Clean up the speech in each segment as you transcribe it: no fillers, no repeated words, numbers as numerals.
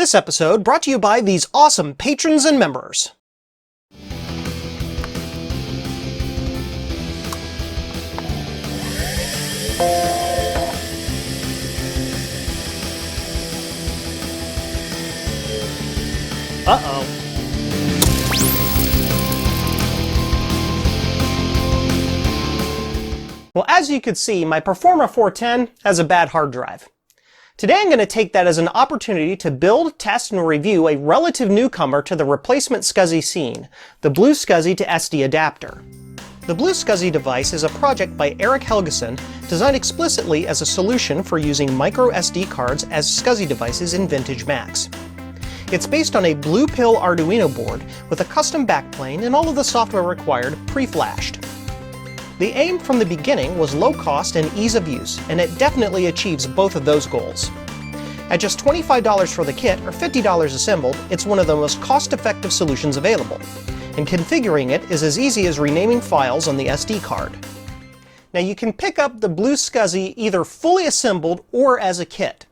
This episode brought to you by these awesome patrons and members. Uh-oh. Well, as you could see, my Performa 410 has a bad hard drive. Today I'm going to take that as an opportunity to build, test, and review a relative newcomer to the replacement SCSI scene, the BlueSCSI to SD adapter. The BlueSCSI device is a project by Eric Helgeson designed explicitly as a solution for using micro SD cards as SCSI devices in vintage Macs. It's based on a blue pill Arduino board with a custom backplane and all of the software required pre-flashed. The aim from the beginning was low cost and ease of use, and it definitely achieves both of those goals. At just $25 for the kit, or $50 assembled, it's one of the most cost-effective solutions available, and configuring it is as easy as renaming files on the SD card. Now you can pick up the BlueSCSI either fully assembled or as a kit.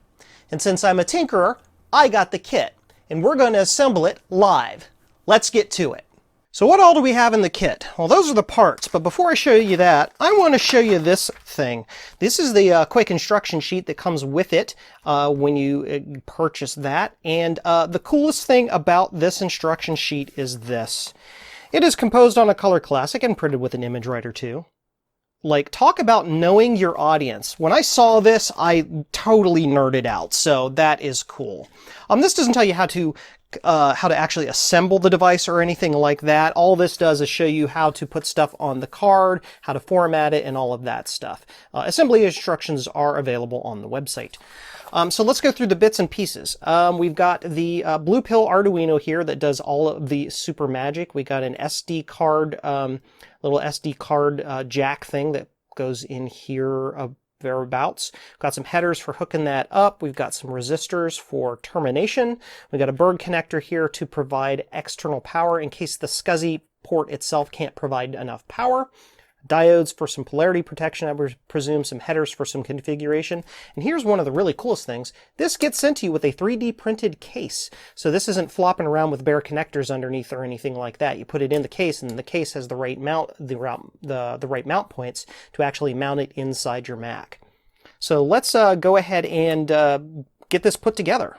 And since I'm a tinkerer, I got the kit, and we're going to assemble it live. Let's get to it. So what all do we have in the kit? Well, those are the parts, but before I show you that, I want to show you this thing. This is the quick instruction sheet that comes with it when you purchase that, and the coolest thing about this instruction sheet is this. It is composed on a Color Classic and printed with an image writer too. Like, talk about knowing your audience. When I saw this, I totally nerded out, so that is cool. This doesn't tell you how to actually assemble the device or anything like that. All this does is show you how to put stuff on the card, how to format it, and all of that stuff. Assembly instructions are available on the website. So let's go through the bits and pieces. We've got the blue pill Arduino here that does all of the super magic. We got an SD card, little SD card jack thing that goes in here thereabouts. Got some headers for hooking that up. We've got some resistors for termination. We've got a bird connector here to provide external power in case the SCSI port itself can't provide enough power. Diodes for some polarity protection, I presume, some headers for some configuration. And here's one of the really coolest things. This gets sent to you with a 3D printed case. So this isn't flopping around with bare connectors underneath or anything like that. You put it in the case, and the case has the right mount, the right mount points to actually mount it inside your Mac. So let's go ahead and get this put together.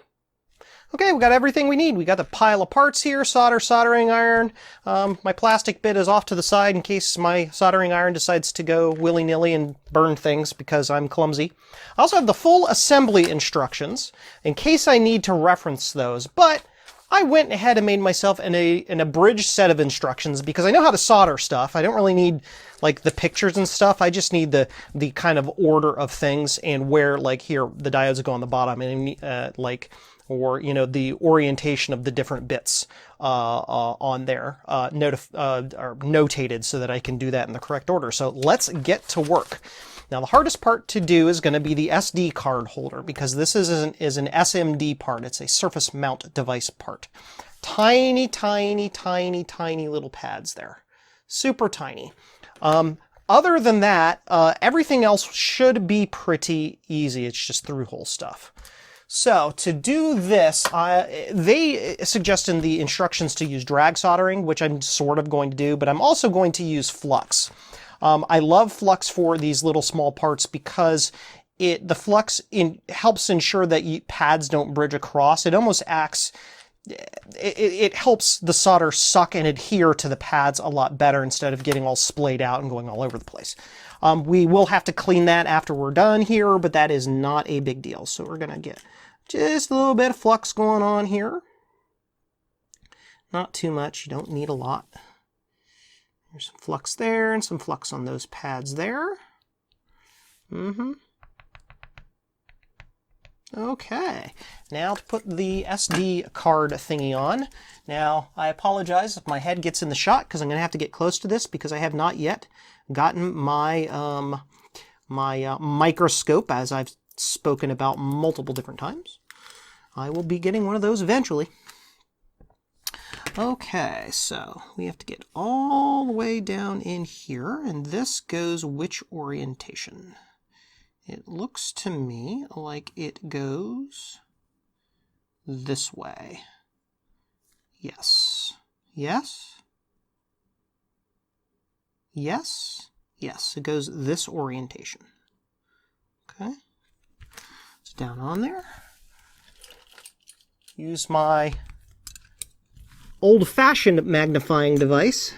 Okay, we got everything we need. We got the pile of parts here, soldering iron. My plastic bit is off to the side in case my soldering iron decides to go willy-nilly and burn things because I'm clumsy. I also have the full assembly instructions in case I need to reference those, but I went ahead and made myself an abridged set of instructions because I know how to solder stuff. I don't really need like the pictures and stuff. I just need the kind of order of things and where, like here, the diodes go on the bottom and or, you know, the orientation of the different bits on there, are notated so that I can do that in the correct order. So let's get to work. Now the hardest part to do is going to be the SD card holder because this is an SMD part. It's a surface mount device part. Tiny, tiny, tiny, tiny little pads there. Super tiny. Other than that, everything else should be pretty easy. It's just through-hole stuff. So to do this, they suggest in the instructions to use drag soldering, which I'm sort of going to do, but I'm also going to use flux. I love flux for these little small parts because the flux helps ensure that pads don't bridge across. It almost acts, it helps the solder suck and adhere to the pads a lot better instead of getting all splayed out and going all over the place. We will have to clean that after we're done here, but that is not a big deal. So we're going to get just a little bit of flux going on here. Not too much. You don't need a lot. There's some flux there and some flux on those pads there. Okay, now to put the SD card thingy on. Now, I apologize if my head gets in the shot because I'm going to have to get close to this because I have not yet gotten my microscope, as I've spoken about multiple different times. I will be getting one of those eventually. Okay, so we have to get all the way down in here, and this goes which orientation? It looks to me like it goes this way. Yes. Yes. Yes. Yes. It goes this orientation. Okay. It's down on there. Use my old-fashioned magnifying device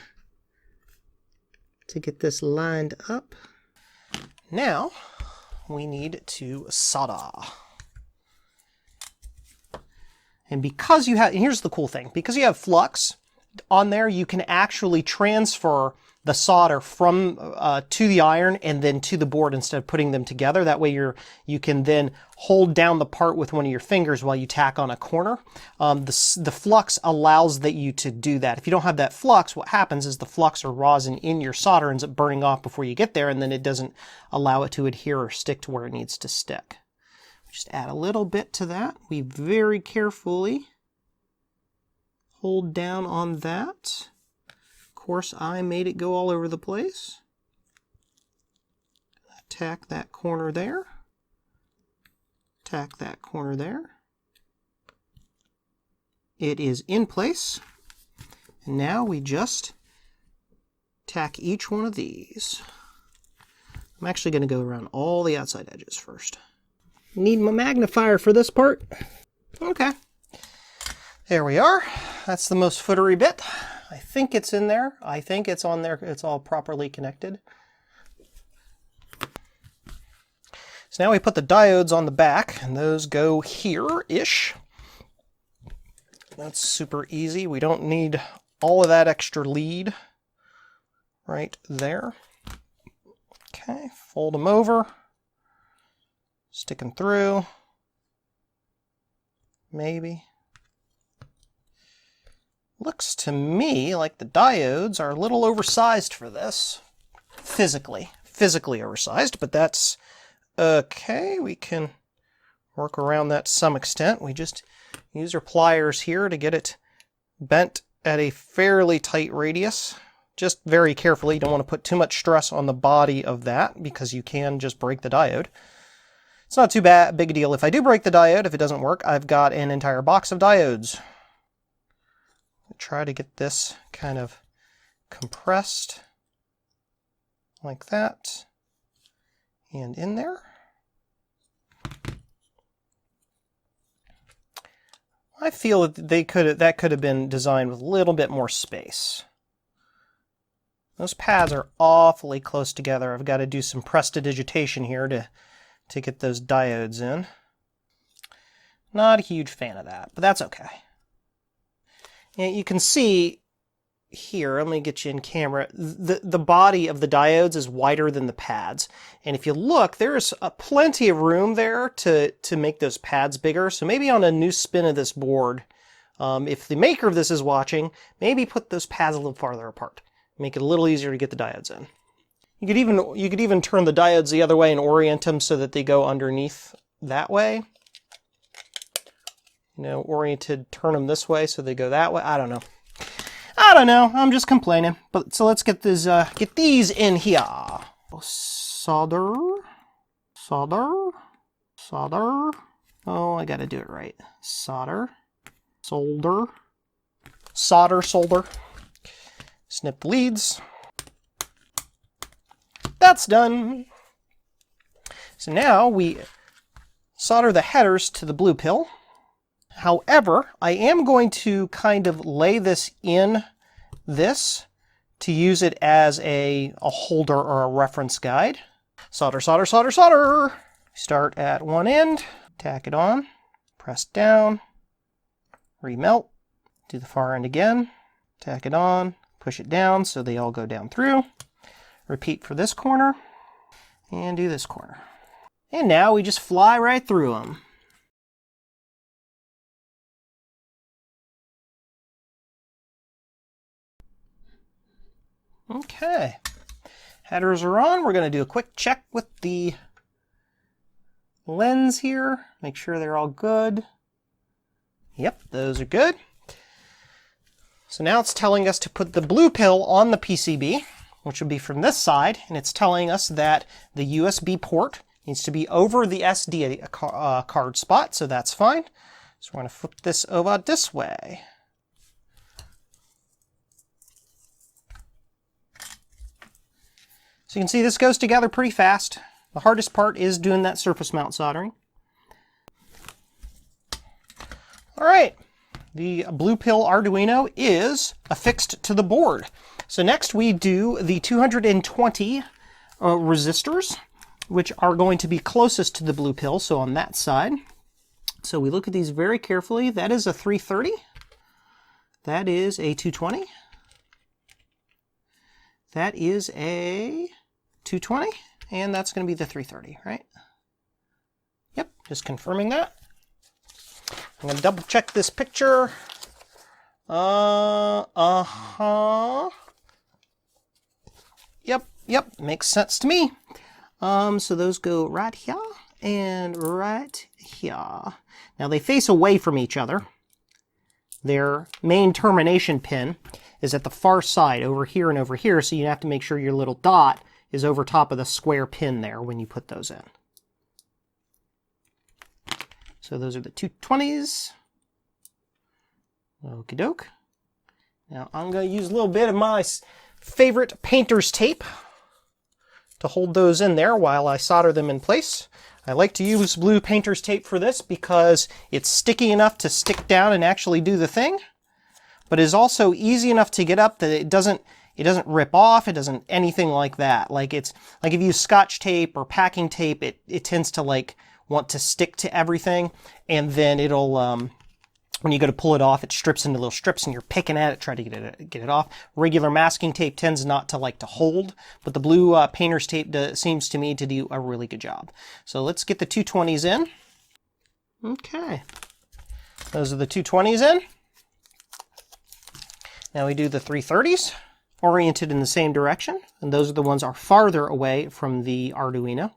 to get this lined up. Now, we need to solder. And because you have, and here's the cool thing, because you have flux on there, you can actually transfer the solder from to the iron and then to the board instead of putting them together. That way you can then hold down the part with one of your fingers while you tack on a corner. The flux allows you to do that. If you don't have that flux, what happens is the flux or rosin in your solder ends up burning off before you get there, and then it doesn't allow it to adhere or stick to where it needs to stick. Just add a little bit to that. We very carefully hold down on that. Of course, I made it go all over the place. Tack that corner there. Tack that corner there. It is in place. And now we just tack each one of these. I'm actually going to go around all the outside edges first. Need my magnifier for this part. Okay. There we are. That's the most footery bit. I think it's in there. I think it's on there. It's all properly connected. So now we put the diodes on the back, and those go here-ish. That's super easy. We don't need all of that extra lead right there. Okay, fold them over. Stick them through. Maybe. Looks to me like the diodes are a little oversized for this. Physically oversized, but that's okay. We can work around that to some extent. We just use our pliers here to get it bent at a fairly tight radius. Just very carefully. You don't want to put too much stress on the body of that because you can just break the diode. It's not too big a deal. If I do break the diode, if it doesn't work, I've got an entire box of diodes. Try to get this kind of compressed like that and in there. I feel that that could have been designed with a little bit more space. Those pads are awfully close together. I've got to do some prestidigitation here to get those diodes in. Not a huge fan of that, but that's okay. And you can see here, let me get you in camera, the body of the diodes is wider than the pads. And if you look, there's plenty of room there to make those pads bigger. So maybe on a new spin of this board, if the maker of this is watching, maybe put those pads a little farther apart. Make it a little easier to get the diodes in. You could even turn the diodes the other way and orient them so that they go underneath that way. You know, oriented, turn them this way so they go that way. I don't know. I'm just complaining. But so let's get these in here. Solder. Oh, I got to do it right. Solder. Snip the leads. That's done. So now we solder the headers to the blue pill. However, I am going to kind of lay this in this to use it as a holder or a reference guide. Solder. Start at one end, tack it on, press down, remelt, do the far end again, tack it on, push it down so they all go down through. Repeat for this corner, and do this corner. And now we just fly right through them. Okay, headers are on. We're going to do a quick check with the lens here. Make sure they're all good. Yep, those are good. So now it's telling us to put the blue pill on the PCB, which will be from this side, and it's telling us that the USB port needs to be over the SD card spot, so that's fine. So we're going to flip this over this way. So you can see this goes together pretty fast. The hardest part is doing that surface mount soldering. All right, the blue pill Arduino is affixed to the board. So next we do the 220 resistors, which are going to be closest to the blue pill, so on that side. So we look at these very carefully. That is a 330. That is a 220. That is a 220. And that's going to be the 330, right? Yep, just confirming that. I'm going to double check this picture. Yep, makes sense to me. So those go right here and right here. Now they face away from each other. Their main termination pin is at the far side, over here and over here, so you have to make sure your little dot is over top of the square pin there when you put those in. So those are the 220s. Okie doke. Now I'm going to use a little bit of my favorite painter's tape to hold those in there while I solder them in place. I like to use blue painter's tape for this because it's sticky enough to stick down and actually do the thing, but is also easy enough to get up that it doesn't rip off, it doesn't anything like that. Like if you use Scotch tape or packing tape, it tends to like want to stick to everything, and then it'll when you go to pull it off, it strips into little strips and you're picking at it, try to get it off. Regular masking tape tends not to like to hold, but the blue painter's tape seems to me to do a really good job. So let's get the 220s in. Okay. Those are the 220s in. Now we do the 330s, oriented in the same direction, and those are the ones are farther away from the Arduino.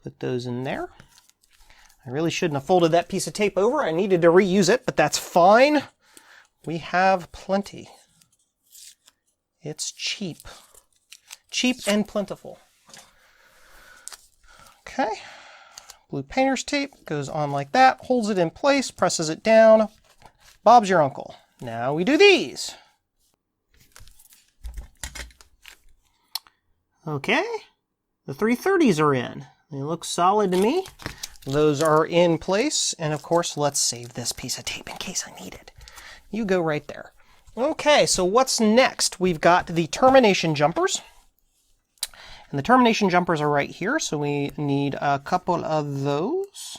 Put those in there. I really shouldn't have folded that piece of tape over. I needed to reuse it, but that's fine. We have plenty. It's cheap. Cheap and plentiful. Okay. Blue painter's tape goes on like that, holds it in place, presses it down. Bob's your uncle. Now we do these. Okay. The 330s are in. They look solid to me. Those are in place, and of course, let's save this piece of tape in case I need it. You go right there. Okay, so what's next? We've got the termination jumpers. And the termination jumpers are right here, so we need a couple of those.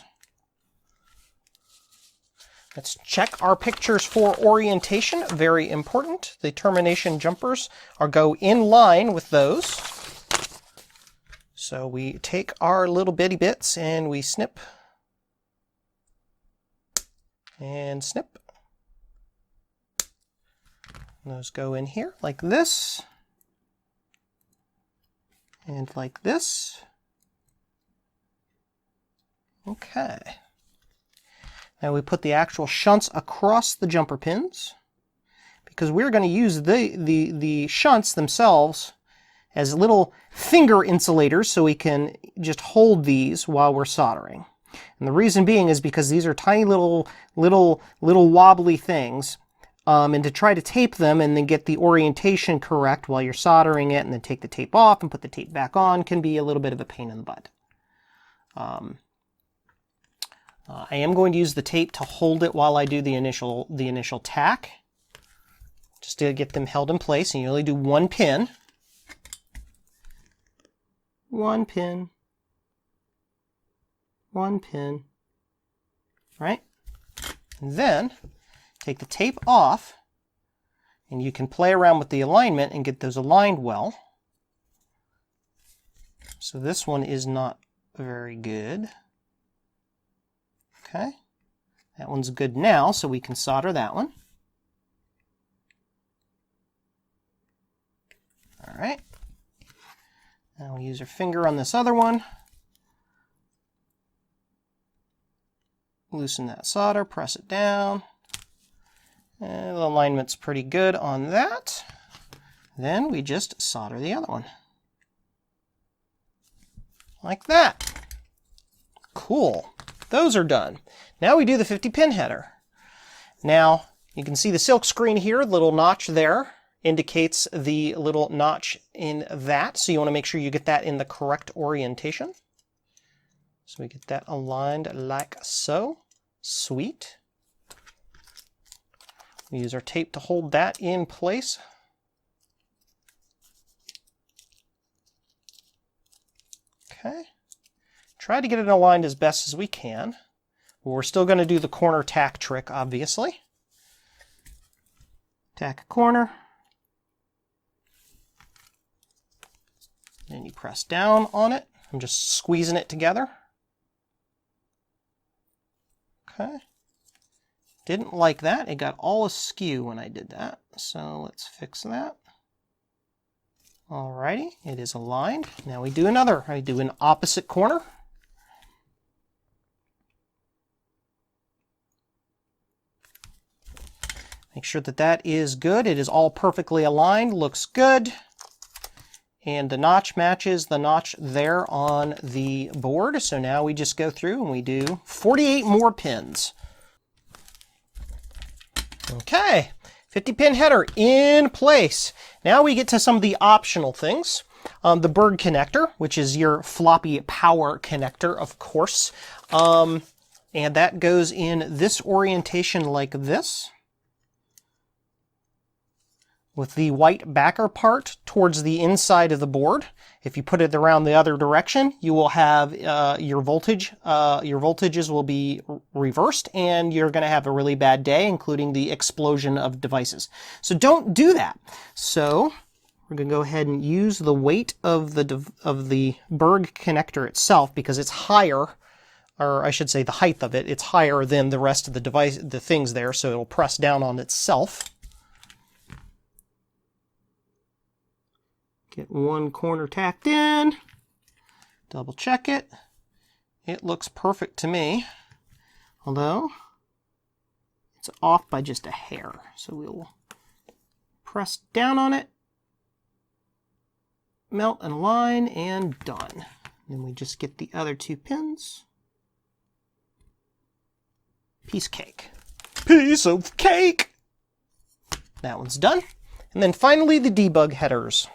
Let's check our pictures for orientation. Very important. The termination jumpers go in line with those. So we take our little bitty bits and we snip and snip. And those go in here like this and like this. Okay. Now we put the actual shunts across the jumper pins because we're going to use the shunts themselves as little finger insulators so we can just hold these while we're soldering. And the reason being is because these are tiny little wobbly things, and to try to tape them and then get the orientation correct while you're soldering it and then take the tape off and put the tape back on can be a little bit of a pain in the butt. I am going to use the tape to hold it while I do the initial tack, just to get them held in place, and you only do one pin. One pin, right? And then take the tape off, and you can play around with the alignment and get those aligned well. So this one is not very good. Okay, that one's good now, so we can solder that one. All right. Now we'll use our finger on this other one. Loosen that solder, press it down. And the alignment's pretty good on that. Then we just solder the other one. Like that. Cool. those are done. Now we do the 50-pin header. Now, you can see the silk screen here, little notch there, indicates the little notch in that. So you want to make sure you get that in the correct orientation. So we get that aligned like so. Sweet. We use our tape to hold that in place. Okay. Try to get it aligned as best as we can. But we're still going to do the corner tack trick, obviously. Tack a corner. Then you press down on it. I'm just squeezing it together. Okay. Didn't like that. It got all askew when I did that. So let's fix that. Alrighty, it is aligned. Now we do another. I do an opposite corner. Make sure that that is good. It is all perfectly aligned. Looks good. And the notch matches the notch there on the board. So now we just go through and we do 48 more pins. Okay, 50-pin header in place. Now we get to some of the optional things. The bird connector, which is your floppy power connector, of course. And that goes in this orientation like this, with the white backer part towards the inside of the board. If you put it around the other direction, you will have your voltage. Your voltages will be reversed, and you're going to have a really bad day, including the explosion of devices. So don't do that. So we're going to go ahead and use the weight of the Berg connector itself, because it's higher, or I should say the height of it. It's higher than the rest of the things there, so it'll press down on itself. Get one corner tacked in, double check it. It looks perfect to me, although it's off by just a hair. So we'll press down on it, melt and align, and done. Then we just get the other two pins. Piece cake. Piece of cake! That one's done. And then finally the debug headers.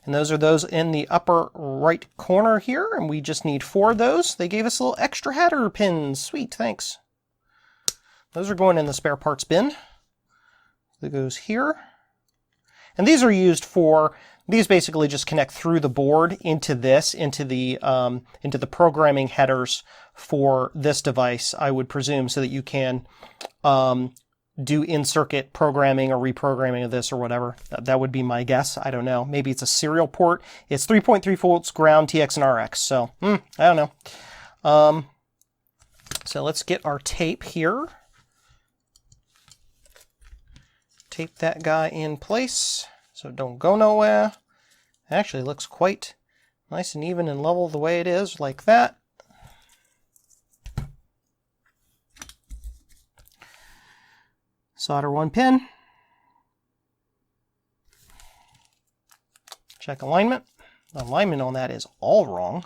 And those are those in the upper right corner here, and we just need 4 of those. They gave us a little extra header pins. Sweet, thanks. Those are going in the spare parts bin. That goes here. And these are used for, these basically just connect through the board into this, into the programming headers for this device, I would presume, so that you can do in-circuit programming or reprogramming of this or whatever. That would be my guess. I don't know. Maybe it's a serial port. It's 3.3 volts, ground, TX, and RX. So, I don't know. So let's get our tape here. Tape that guy in place so it don't go nowhere. It actually looks quite nice and even and level the way it is, like that. Solder one pin. Check alignment. The alignment on that is all wrong.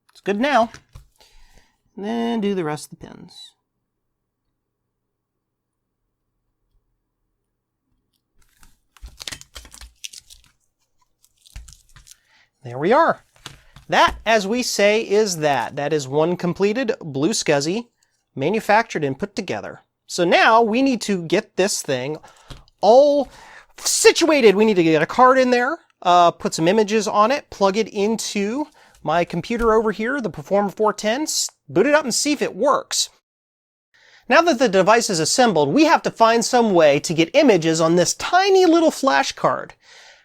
It's good now. And then do the rest of the pins. There we are. That, as we say, is that. That is one completed BlueSCSI, manufactured and put together. So now we need to get this thing all situated. We need to get a card in there, put some images on it, plug it into my computer over here, the Performa 410, boot it up and see if it works. Now that the device is assembled, we have to find some way to get images on this tiny little flash card.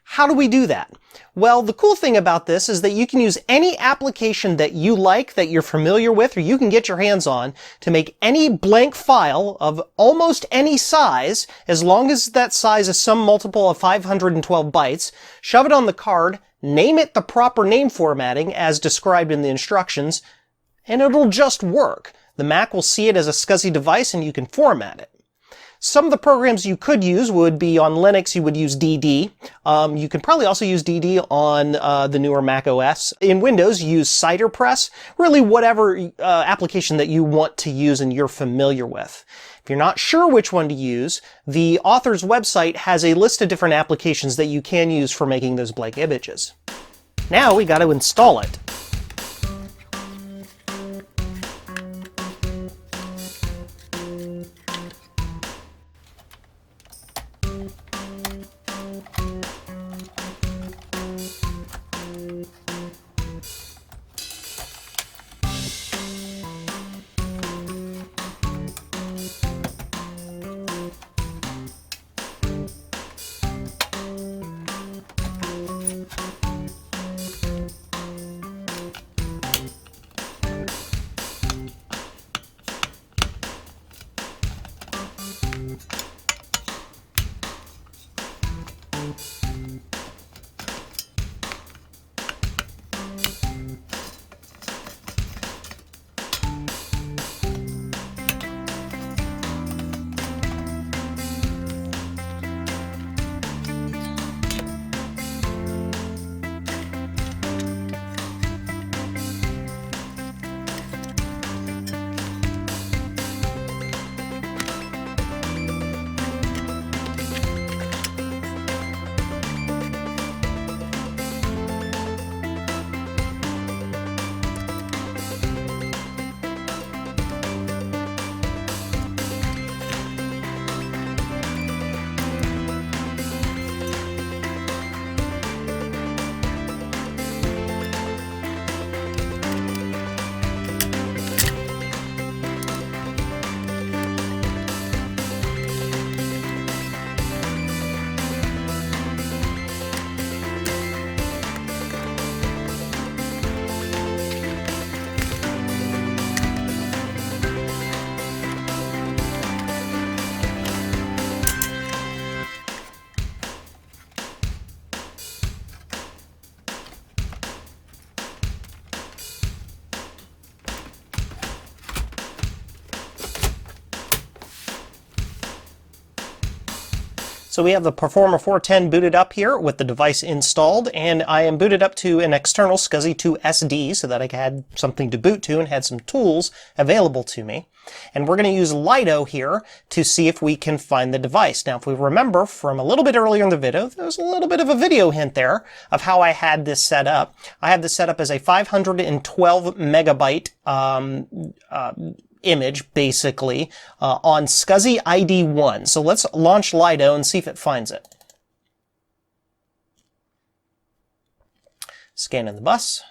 How do we do that? Well, the cool thing about this is that you can use any application that you like, that you're familiar with, or you can get your hands on to make any blank file of almost any size, as long as that size is some multiple of 512 bytes, shove it on the card, name it the proper name formatting as described in the instructions, and it'll just work. The Mac will see it as a SCSI device and you can format it. Some of the programs you could use would be on Linux, you would use DD. You can probably also use DD on the newer Mac OS. In Windows, use CiderPress, really whatever application that you want to use and you're familiar with. If you're not sure which one to use, the author's website has a list of different applications that you can use for making those blank images. Now we got to install it. So we have the Performa 410 booted up here with the device installed, and I am booted up to an external SCSI 2 SD so that I had something to boot to and had some tools available to me. And we're going to use Lido here to see if we can find the device. Now, if we remember from a little bit earlier in the video, there was a little bit of a video hint there of how I had this set up. I have this set up as a 512 megabyte image, basically, on SCSI ID 1. So let's launch Lido and see if it finds it. Scan in the bus.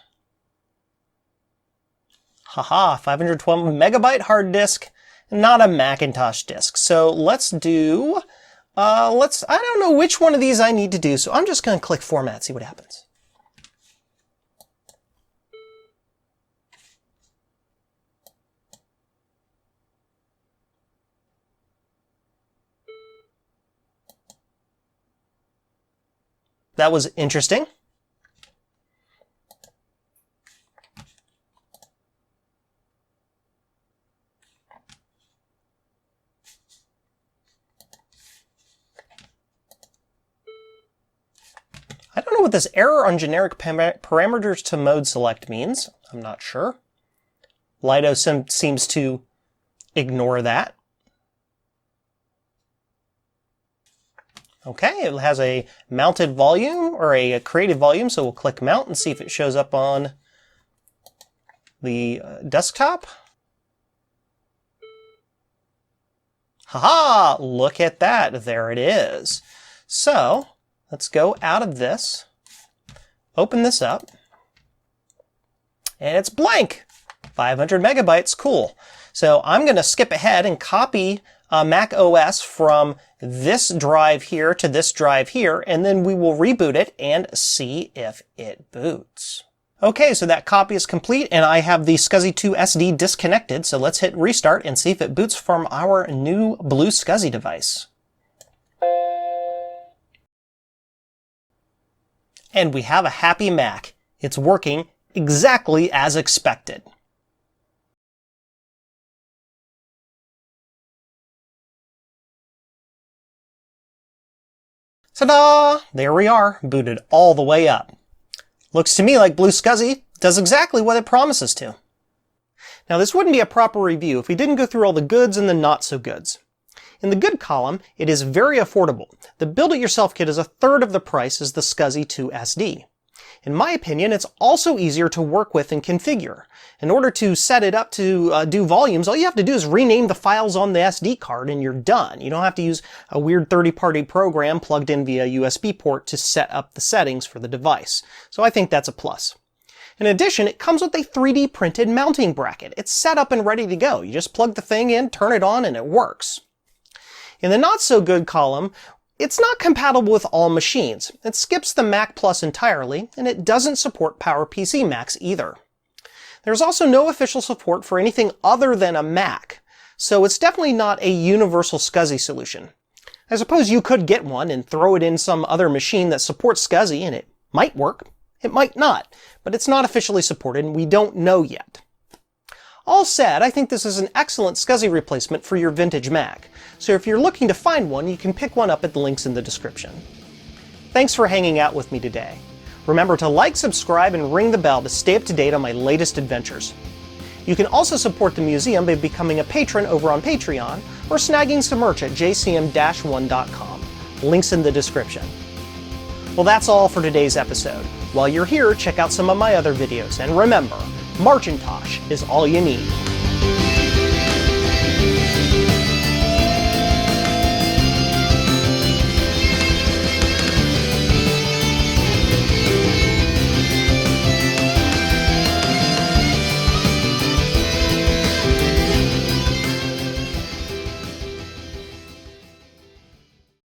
Haha, 512 megabyte hard disk, not a Macintosh disk. So let's do, I don't know which one of these I need to do, so I'm just going to click Format, see what happens. That was interesting. I don't know what this error on generic parameters to mode select means. I'm not sure. Lido seems to ignore that. Okay, it has a mounted volume, or a created volume, so we'll click Mount and see if it shows up on the desktop. Haha! Look at that. There it is. So, let's go out of this, open this up, and it's blank. 500 megabytes, cool. So I'm going to skip ahead and copy Mac OS from this drive here to this drive here, and then we will reboot it and see if it boots. Okay, so that copy is complete, and I have the SCSI 2 SD disconnected, so let's hit restart and see if it boots from our new BlueSCSI device. And we have a happy Mac. It's working exactly as expected. Ta-da! There we are, booted all the way up. Looks to me like BlueSCSI does exactly what it promises to. Now this wouldn't be a proper review if we didn't go through all the goods and the not so goods. In the good column, it is very affordable. The build-it-yourself kit is a third of the price as the SCSI 2 SD. In my opinion, it's also easier to work with and configure. In order to set it up to do volumes, all you have to do is rename the files on the SD card and you're done. You don't have to use a weird third-party program plugged in via USB port to set up the settings for the device. So I think that's a plus. In addition, it comes with a 3D printed mounting bracket. It's set up and ready to go. You just plug the thing in, turn it on, and it works. In the not so good column, it's not compatible with all machines. It skips the Mac Plus entirely, and it doesn't support PowerPC Macs either. There's also no official support for anything other than a Mac, so it's definitely not a universal SCSI solution. I suppose you could get one and throw it in some other machine that supports SCSI, and it might work. It might not, but it's not officially supported, and we don't know yet. All said, I think this is an excellent SCSI replacement for your vintage Mac, so if you're looking to find one, you can pick one up at the links in the description. Thanks for hanging out with me today. Remember to like, subscribe, and ring the bell to stay up to date on my latest adventures. You can also support the museum by becoming a patron over on Patreon, or snagging some merch at jcm-1.com. Links in the description. Well, that's all for today's episode. While you're here, check out some of my other videos, and remember, MARCHintosh is all you need.